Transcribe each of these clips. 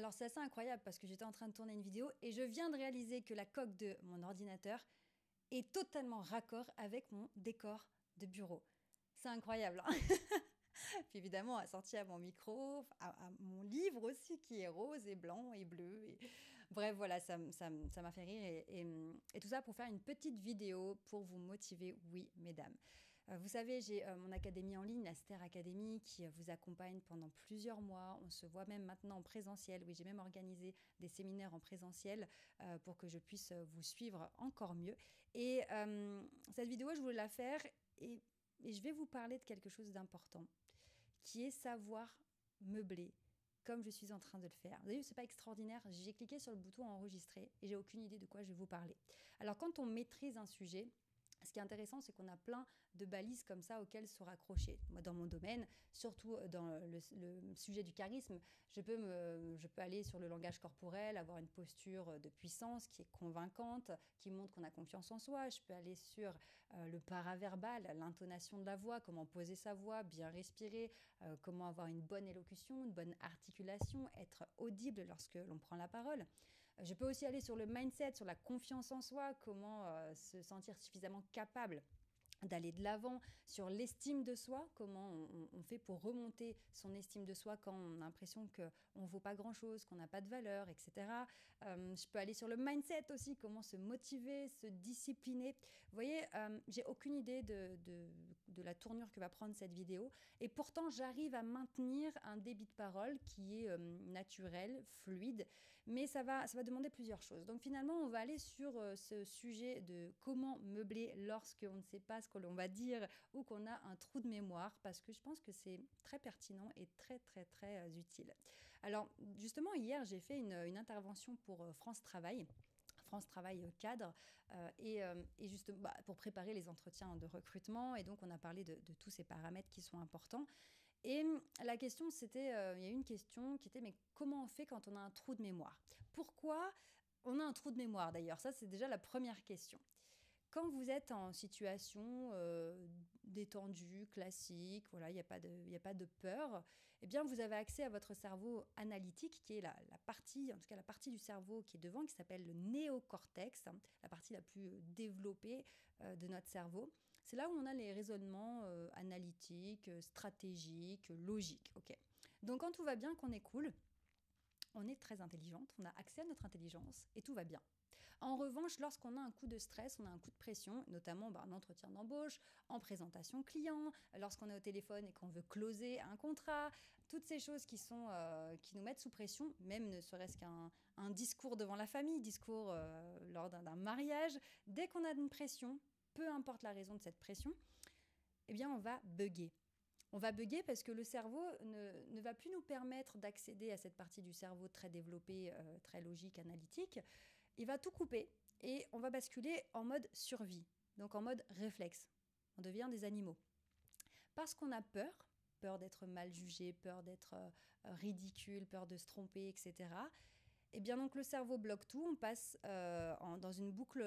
Alors c'est assez incroyable parce que j'étais en train de tourner une vidéo et je viens de réaliser que la coque de mon ordinateur est totalement raccord avec mon décor de bureau. C'est incroyable, hein. Puis évidemment, assorti à mon micro, à mon livre aussi qui est rose et blanc et bleu. Bref, voilà, ça m'a fait rire. Et tout ça pour faire une petite vidéo pour vous motiver, oui, mesdames. Vous savez, j'ai mon académie en ligne, la Ster Academy, qui vous accompagne pendant plusieurs mois. On se voit même maintenant en présentiel. Oui, j'ai même organisé des séminaires en présentiel pour que je puisse vous suivre encore mieux. Et cette vidéo, je voulais la faire et je vais vous parler de quelque chose d'important qui est savoir meubler comme je suis en train de le faire. Vous avez vu, c'est pas extraordinaire. J'ai cliqué sur le bouton enregistrer et j'ai aucune idée de quoi je vais vous parler. Alors quand on maîtrise un sujet, ce qui est intéressant, c'est qu'on a plein de balises comme ça auxquelles se raccrocher. Moi, dans mon domaine, surtout dans le sujet du charisme, je peux aller sur le langage corporel, avoir une posture de puissance qui est convaincante, qui montre qu'on a confiance en soi. Je peux aller sur le paraverbal, l'intonation de la voix, comment poser sa voix, bien respirer, comment avoir une bonne élocution, une bonne articulation, être audible lorsque l'on prend la parole. Je peux aussi aller sur le mindset, sur la confiance en soi, comment se sentir suffisamment capable d'aller de l'avant, sur l'estime de soi, comment on fait pour remonter son estime de soi quand on a l'impression qu'on ne vaut pas grand-chose, qu'on n'a pas de valeur, etc. Je peux aller sur le mindset aussi, comment se motiver, se discipliner. Vous voyez, j'ai aucune idée de la tournure que va prendre cette vidéo, et pourtant j'arrive à maintenir un débit de parole qui est naturel, fluide, mais ça va demander plusieurs choses. Donc finalement, on va aller sur ce sujet de comment meubler lorsqu'on ne sait pas ce que l'on va dire ou qu'on a un trou de mémoire, parce que je pense que c'est très pertinent et très très très utile. Alors justement, hier j'ai fait une intervention pour France Travail cadre, et juste pour préparer les entretiens de recrutement, et donc on a parlé de tous ces paramètres qui sont importants. Et la question, c'était, il y a une question qui était, mais comment on fait quand on a un trou de mémoire? Pourquoi on a un trou de mémoire d'ailleurs? Ça, c'est déjà la première question. Quand vous êtes en situation détendue, classique, voilà, il n'y a pas de peur, eh bien, vous avez accès à votre cerveau analytique, qui est la partie, en tout cas la partie du cerveau qui est devant, qui s'appelle le néocortex, hein, la partie la plus développée de notre cerveau. C'est là où on a les raisonnements analytiques, stratégiques, logiques. Okay. Donc, quand tout va bien, qu'on est cool, on est très intelligente, on a accès à notre intelligence et tout va bien. En revanche, lorsqu'on a un coup de stress, on a un coup de pression, notamment en entretien d'embauche, en présentation client, lorsqu'on est au téléphone et qu'on veut closer un contrat, toutes ces choses qui nous mettent sous pression, même ne serait-ce qu'un discours devant la famille, discours lors d'un mariage, dès qu'on a une pression, peu importe la raison de cette pression, eh bien on va bugger. On va bugger parce que le cerveau ne va plus nous permettre d'accéder à cette partie du cerveau très développée, très logique, analytique. Il va tout couper et on va basculer en mode survie, donc en mode réflexe. On devient des animaux. Parce qu'on a peur d'être mal jugé, peur d'être ridicule, peur de se tromper, etc. Et bien donc le cerveau bloque tout, on passe dans une boucle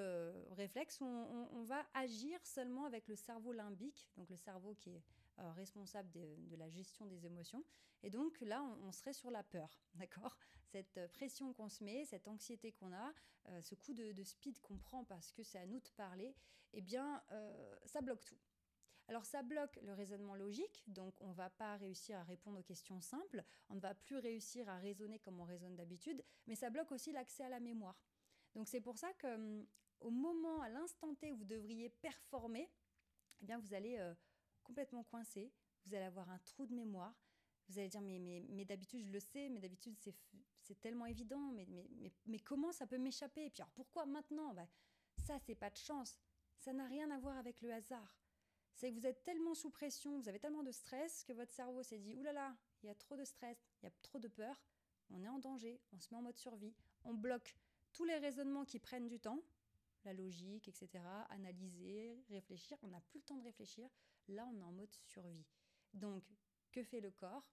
réflexe où on va agir seulement avec le cerveau limbique, donc le cerveau qui est responsable de la gestion des émotions. Et donc là, on serait sur la peur, d'accord? Cette pression qu'on se met, cette anxiété qu'on a, ce coup de speed qu'on prend parce que c'est à nous de parler, eh bien ça bloque tout. Alors ça bloque le raisonnement logique, donc on ne va pas réussir à répondre aux questions simples, on ne va plus réussir à raisonner comme on raisonne d'habitude, mais ça bloque aussi l'accès à la mémoire. Donc c'est pour ça que au moment, à l'instant T où vous devriez performer, eh bien vous allez complètement coincer, vous allez avoir un trou de mémoire, vous allez dire mais d'habitude je le sais, mais d'habitude c'est tellement évident, mais comment ça peut m'échapper? Et puis alors pourquoi maintenant? Ça c'est pas de chance, ça n'a rien à voir avec le hasard. C'est que vous êtes tellement sous pression, vous avez tellement de stress que votre cerveau s'est dit « Ouh là là, il y a trop de stress, il y a trop de peur, on est en danger, on se met en mode survie, on bloque tous les raisonnements qui prennent du temps, la logique, etc., analyser, réfléchir, on n'a plus le temps de réfléchir, là on est en mode survie. » Donc, que fait le corps?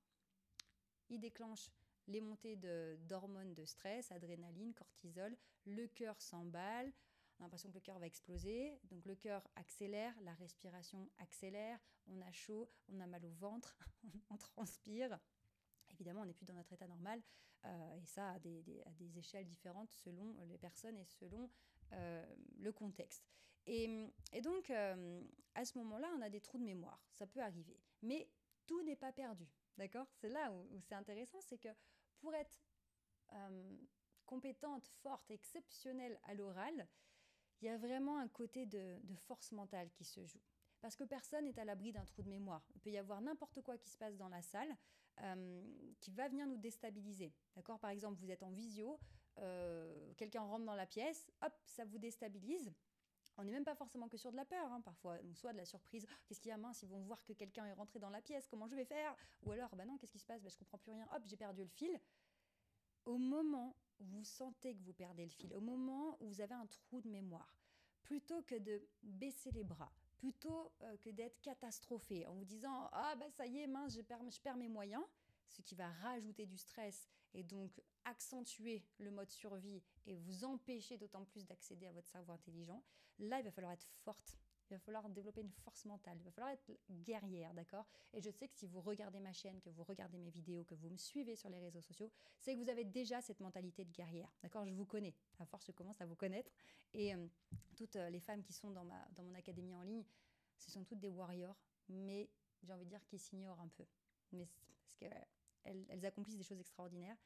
Il déclenche les montées d'hormones de stress, adrénaline, cortisol, le cœur s'emballe, on a l'impression que le cœur va exploser, donc le cœur accélère, la respiration accélère, on a chaud, on a mal au ventre, on transpire. évidemment, on n'est plus dans notre état normal, et ça à des échelles différentes selon les personnes et selon le contexte. Et donc, à ce moment-là, on a des trous de mémoire, ça peut arriver. Mais tout n'est pas perdu, d'accord? C'est là où c'est intéressant, c'est que pour être compétente, forte, exceptionnelle à l'oral, il y a vraiment un côté de force mentale qui se joue. Parce que personne n'est à l'abri d'un trou de mémoire. Il peut y avoir n'importe quoi qui se passe dans la salle qui va venir nous déstabiliser. D'accord? Par exemple, vous êtes en visio, quelqu'un rentre dans la pièce, hop, ça vous déstabilise. On n'est même pas forcément que sur de la peur, hein, parfois, soit de la surprise. Oh, qu'est-ce qu'il y a, mince, ils vont voir que quelqu'un est rentré dans la pièce, comment je vais faire? Ou alors, bah non, qu'est-ce qui se passe? Bah, je comprends plus rien, hop, j'ai perdu le fil. Au moment où vous sentez que vous perdez le fil, au moment où vous avez un trou de mémoire, plutôt que de baisser les bras, plutôt que d'être catastrophé en vous disant « Ah, bah ça y est, mince, je perds mes moyens », ce qui va rajouter du stress et donc accentuer le mode survie et vous empêcher d'autant plus d'accéder à votre cerveau intelligent, là, il va falloir être forte. Il va falloir développer une force mentale. Il va falloir être guerrière, d'accord? Et je sais que si vous regardez ma chaîne, que vous regardez mes vidéos, que vous me suivez sur les réseaux sociaux, c'est que vous avez déjà cette mentalité de guerrière, d'accord? Je vous connais. À force, je commence à vous connaître. Et toutes les femmes qui sont dans mon académie en ligne, ce sont toutes des warriors, mais j'ai envie de dire qu'ils s'ignorent un peu. Mais parce qu'elles accomplissent des choses extraordinaires,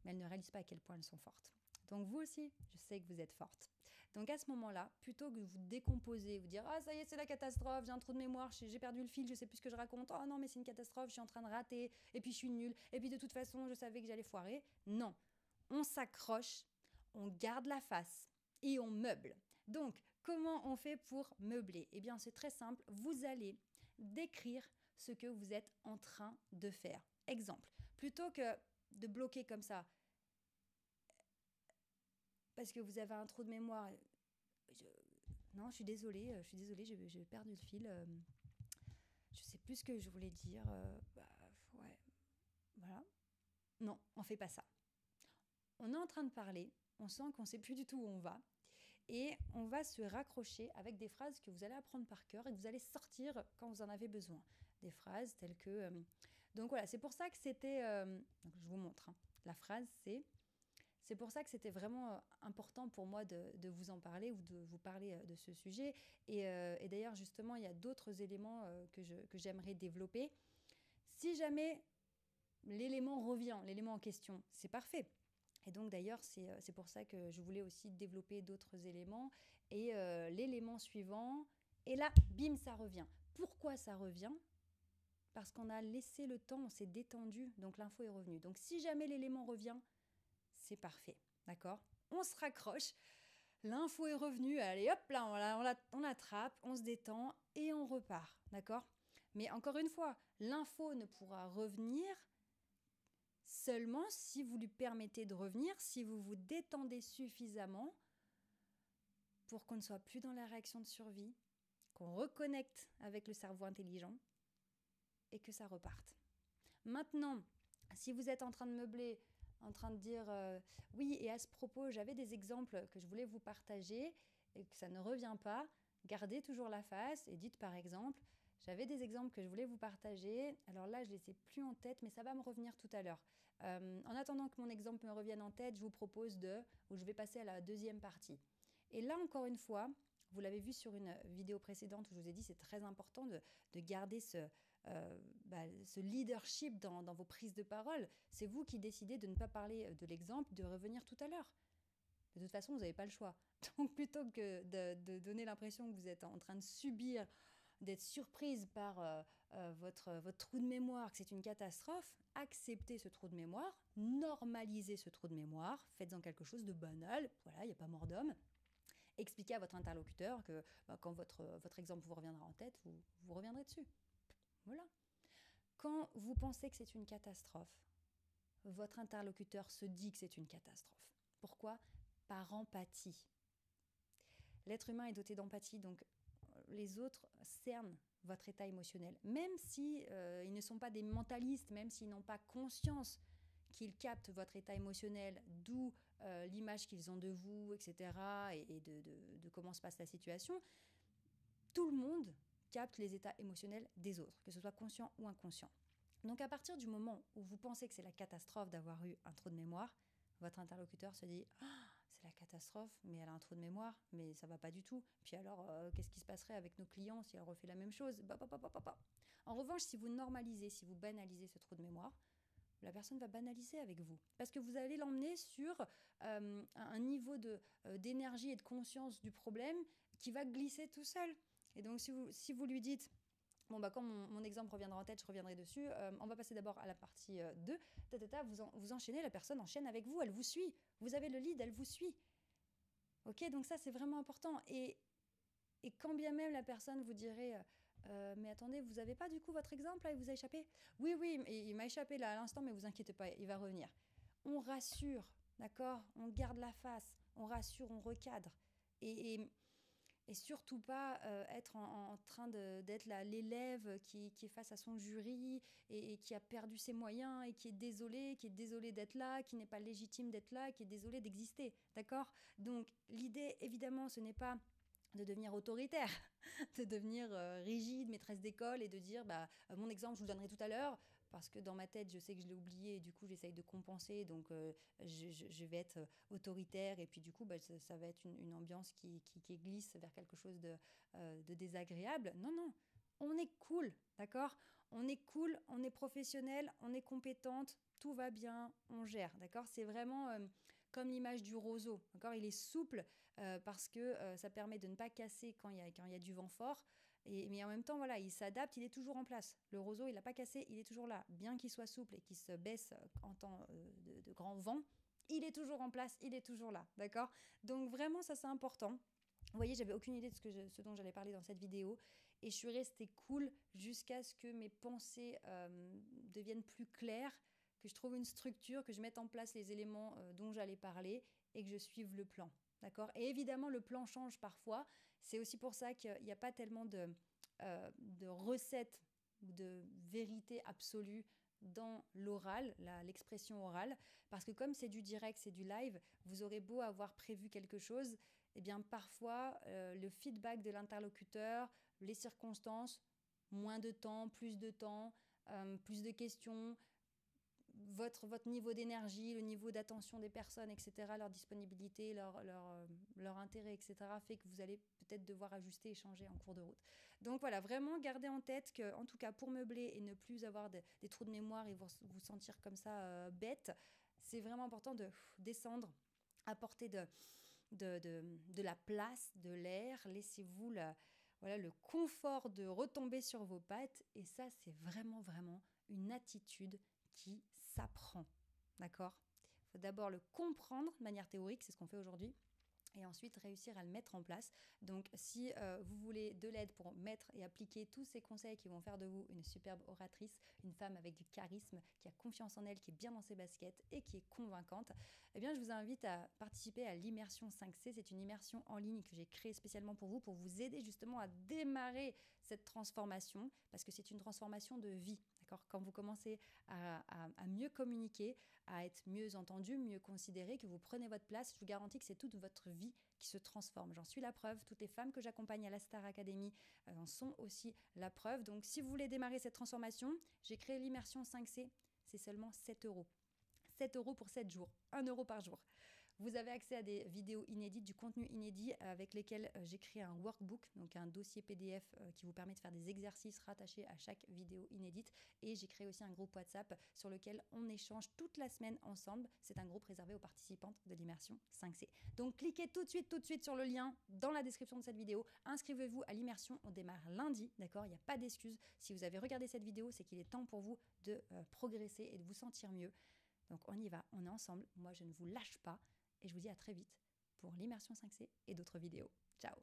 mais elles ne réalisent pas à quel point elles sont fortes. Donc vous aussi, je sais que vous êtes forte. Donc à ce moment-là, plutôt que de vous décomposer, vous dire « Ah, ça y est, c'est la catastrophe, j'ai un trou de mémoire, j'ai perdu le fil, je sais plus ce que je raconte. Oh non, mais c'est une catastrophe, je suis en train de rater, et puis je suis nulle, et puis de toute façon, je savais que j'allais foirer. » Non, on s'accroche, on garde la face et on meuble. Donc, comment on fait pour meubler? Eh bien, c'est très simple, vous allez décrire ce que vous êtes en train de faire. Exemple, plutôt que de bloquer comme ça, parce que vous avez un trou de mémoire. Non, je suis désolée, j'ai perdu le fil. Je sais plus ce que je voulais dire. Ouais, voilà. Non, on fait pas ça. On est en train de parler, on sent qu'on sait plus du tout où on va, et on va se raccrocher avec des phrases que vous allez apprendre par cœur et que vous allez sortir quand vous en avez besoin. Des phrases telles que... Donc voilà, c'est pour ça que c'était... donc je vous montre. Hein. La phrase, c'est pour ça que c'était vraiment important pour moi de vous en parler ou de vous parler de ce sujet. Et d'ailleurs, justement, il y a d'autres éléments que j'aimerais développer. Si jamais l'élément revient, l'élément en question, c'est parfait. Et donc d'ailleurs, c'est pour ça que je voulais aussi développer d'autres éléments. Et l'élément suivant, et là, bim, ça revient. Pourquoi ça revient? Parce qu'on a laissé le temps, on s'est détendu, donc l'info est revenue. Donc si jamais l'élément revient, c'est parfait, d'accord? On se raccroche, l'info est revenue, allez hop là, on l'attrape, on se détend et on repart, d'accord? Mais encore une fois, l'info ne pourra revenir seulement si vous lui permettez de revenir, si vous vous détendez suffisamment pour qu'on ne soit plus dans la réaction de survie, qu'on reconnecte avec le cerveau intelligent et que ça reparte. Maintenant, si vous êtes en train de meubler, en train de dire oui, et à ce propos, j'avais des exemples que je voulais vous partager et que ça ne revient pas, gardez toujours la face et dites par exemple, j'avais des exemples que je voulais vous partager, alors là je les ai plus en tête, mais ça va me revenir tout à l'heure. En attendant que mon exemple me revienne en tête, je vous propose où je vais passer à la deuxième partie. Et là encore une fois, vous l'avez vu sur une vidéo précédente où je vous ai dit c'est très important de garder ce leadership dans vos prises de parole. C'est vous qui décidez de ne pas parler de l'exemple, de revenir tout à l'heure. De toute façon, vous n'avez pas le choix. Donc plutôt que de donner l'impression que vous êtes en train de subir, d'être surprise par votre trou de mémoire, que c'est une catastrophe, acceptez ce trou de mémoire, normalisez ce trou de mémoire, faites-en quelque chose de banal, voilà, il n'y a pas mort d'homme. Expliquez à votre interlocuteur que quand votre exemple vous reviendra en tête, vous reviendrez dessus. Voilà. Quand vous pensez que c'est une catastrophe, votre interlocuteur se dit que c'est une catastrophe. Pourquoi? Par empathie. L'être humain est doté d'empathie, donc les autres cernent votre état émotionnel. Même si ils ne sont pas des mentalistes, même s'ils n'ont pas conscience qu'ils captent votre état émotionnel, d'où l'image qu'ils ont de vous, etc., et de comment se passe la situation, tout le monde capte les états émotionnels des autres, que ce soit conscient ou inconscient. Donc à partir du moment où vous pensez que c'est la catastrophe d'avoir eu un trou de mémoire, votre interlocuteur se dit ah, c'est la catastrophe, mais elle a un trou de mémoire, mais ça va pas du tout. Puis alors, qu'est-ce qui se passerait avec nos clients si elle refait la même chose? En revanche, si vous normalisez, si vous banalisez ce trou de mémoire, la personne va banaliser avec vous. Parce que vous allez l'emmener sur un niveau d'énergie et de conscience du problème qui va glisser tout seul. Et donc, si vous lui dites, bon, bah, quand mon exemple reviendra en tête, je reviendrai dessus. On va passer d'abord à la partie 2. Vous enchaînez, la personne enchaîne avec vous, elle vous suit. Vous avez le lead, elle vous suit. Ok, donc ça, c'est vraiment important. Et quand bien même la personne vous dirait mais attendez, vous n'avez pas du coup votre exemple là, il vous a échappé? Oui, oui, il m'a échappé là à l'instant, mais vous inquiétez pas, il va revenir. On rassure, d'accord? On garde la face, on rassure, on recadre. Et surtout pas être en train d'être l'élève qui est face à son jury et qui a perdu ses moyens et qui est désolé d'être là, qui n'est pas légitime d'être là, qui est désolé d'exister, d'accord? Donc l'idée, évidemment, ce n'est pas de devenir autoritaire, de devenir rigide, maîtresse d'école et de dire mon exemple, je vous le donnerai tout à l'heure, parce que dans ma tête, je sais que je l'ai oublié et du coup, j'essaye de compenser. Donc, je vais être autoritaire et puis du coup, ça va être une ambiance qui glisse vers quelque chose de désagréable. Non, non, on est cool, d'accord? On est cool, on est professionnel, on est compétente, tout va bien, on gère, d'accord? C'est vraiment comme l'image du roseau, d'accord? Il est souple parce que ça permet de ne pas casser quand il y a du vent fort. Mais en même temps, voilà, il s'adapte, il est toujours en place. Le roseau, il n'a pas cassé, il est toujours là. Bien qu'il soit souple et qu'il se baisse en temps de grand vent, il est toujours en place, il est toujours là, d'accord? Donc vraiment, ça c'est important. Vous voyez, j'avais aucune idée de ce dont j'allais parler dans cette vidéo et je suis restée cool jusqu'à ce que mes pensées deviennent plus claires, que je trouve une structure, que je mette en place les éléments dont j'allais parler et que je suive le plan. D'accord? Et évidemment, le plan change parfois. C'est aussi pour ça qu'il n'y a pas tellement de recettes ou de vérité absolue dans l'oral, l'expression orale, parce que comme c'est du direct, c'est du live, vous aurez beau avoir prévu quelque chose, eh bien parfois le feedback de l'interlocuteur, les circonstances, moins de temps, plus de questions, votre niveau d'énergie, le niveau d'attention des personnes, etc., leur disponibilité, leur intérêt, etc., fait que vous allez peut-être devoir ajuster et changer en cours de route. Donc voilà, vraiment gardez en tête que, en tout cas pour meubler et ne plus avoir des trous de mémoire et vous sentir comme ça bête, c'est vraiment important de descendre, apporter de la place, de l'air, laissez-vous voilà, le confort de retomber sur vos pattes et ça c'est vraiment vraiment une attitude qui s'apprend, d'accord? Il faut d'abord le comprendre de manière théorique, c'est ce qu'on fait aujourd'hui, et ensuite réussir à le mettre en place. Donc si vous voulez de l'aide pour mettre et appliquer tous ces conseils qui vont faire de vous une superbe oratrice, une femme avec du charisme, qui a confiance en elle, qui est bien dans ses baskets et qui est convaincante, eh bien je vous invite à participer à l'immersion 5C. C'est une immersion en ligne que j'ai créée spécialement pour vous aider justement à démarrer cette transformation, parce que c'est une transformation de vie. Quand vous commencez à mieux communiquer, à être mieux entendu, mieux considéré, que vous prenez votre place, je vous garantis que c'est toute votre vie qui se transforme. J'en suis la preuve. Toutes les femmes que j'accompagne à la Star Academy en sont aussi la preuve. Donc, si vous voulez démarrer cette transformation, j'ai créé l'immersion 5C. C'est seulement 7 euros. 7 euros pour 7 jours. 1 euro par jour. Vous avez accès à des vidéos inédites, du contenu inédit avec lesquels j'ai créé un workbook, donc un dossier PDF qui vous permet de faire des exercices rattachés à chaque vidéo inédite. Et j'ai créé aussi un groupe WhatsApp sur lequel on échange toute la semaine ensemble. C'est un groupe réservé aux participantes de l'immersion 5C. Donc cliquez tout de suite sur le lien dans la description de cette vidéo. Inscrivez-vous à l'immersion, on démarre lundi, d'accord? Il n'y a pas d'excuse. Si vous avez regardé cette vidéo, c'est qu'il est temps pour vous de progresser et de vous sentir mieux. Donc on y va, on est ensemble. Moi, je ne vous lâche pas. Et je vous dis à très vite pour l'immersion 5C et d'autres vidéos. Ciao!